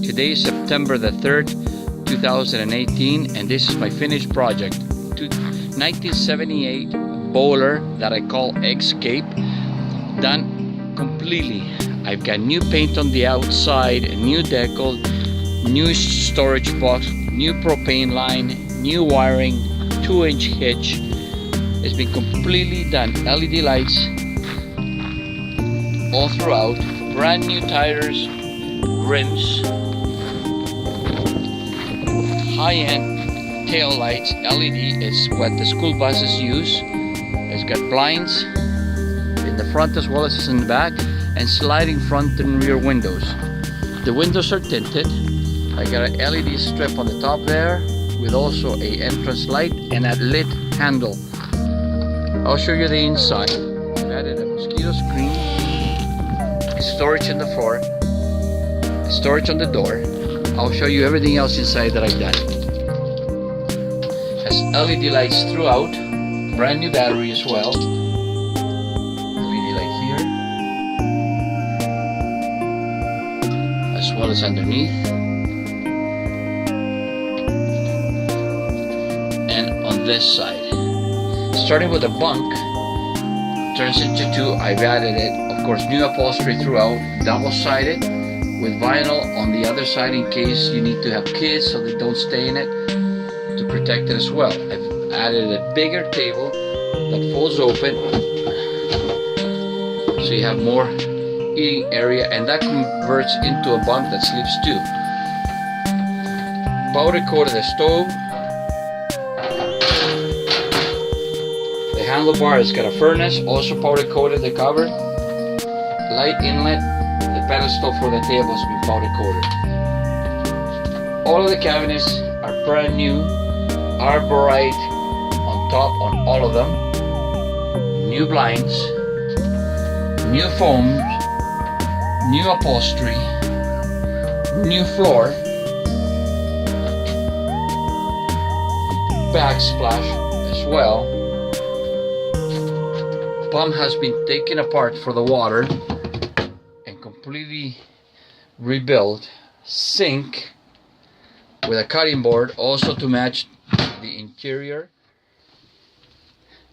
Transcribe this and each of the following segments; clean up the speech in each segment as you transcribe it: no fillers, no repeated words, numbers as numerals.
Today is September the 3rd, 2018, and this is my finished project. 1978 Boler that I call Escape, done completely. I've got new paint on the outside, a new decal, new storage box, new propane line, new wiring, 2-inch hitch. It's been completely done. LED lights all throughout, brand new tires, rims, high-end tail lights. LED is what the school buses use. It's got blinds in the front as well as in the back, and sliding front and rear windows. The windows are tinted. I got an LED strip on the top there with also a entrance light and a lit handle. I'll show you the inside. I've added a mosquito screen, storage on the floor, storage on the door. I'll show you everything else inside that I've done. Has LED lights throughout, brand new battery as well. LED light here, as well as underneath. And on this side. Starting with a bunk, turns into two. I've added it, of course, new upholstery throughout, double-sided with vinyl on the other side in case you need to have kids so they don't stay in it, to protect it as well. I've added a bigger table that folds open so you have more eating area, and that converts into a bunk that sleeps two. Powder coated the stove. The handlebar has got a furnace, also powder coated the cover. Light inlet, the pedestal for the table has been powder coated. All of the cabinets are brand new, arborite on top on all of them. New blinds, new foams, new upholstery, new floor, backsplash as well. Pump has been taken apart for the water and completely rebuilt. Sink with a cutting board also to match the interior.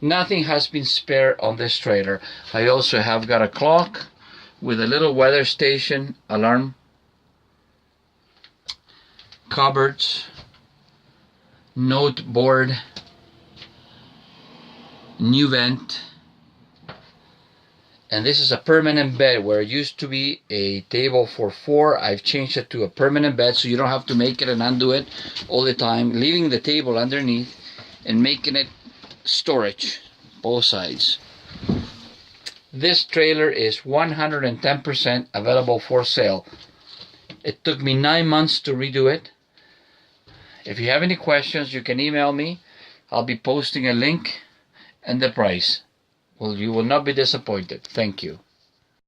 Nothing has been spared on this trailer. I also have got a clock with a little weather station, alarm, cupboards, note board, new vent. And this is a permanent bed where it used to be a table for four. I've changed it to a permanent bed so you don't have to make it and undo it all the time, leaving the table underneath and making it storage, both sides. This trailer is 110% available for sale. It took me 9 months to redo it. If you have any questions, you can email me. I'll be posting a link and the price. Well, you will not be disappointed. Thank you.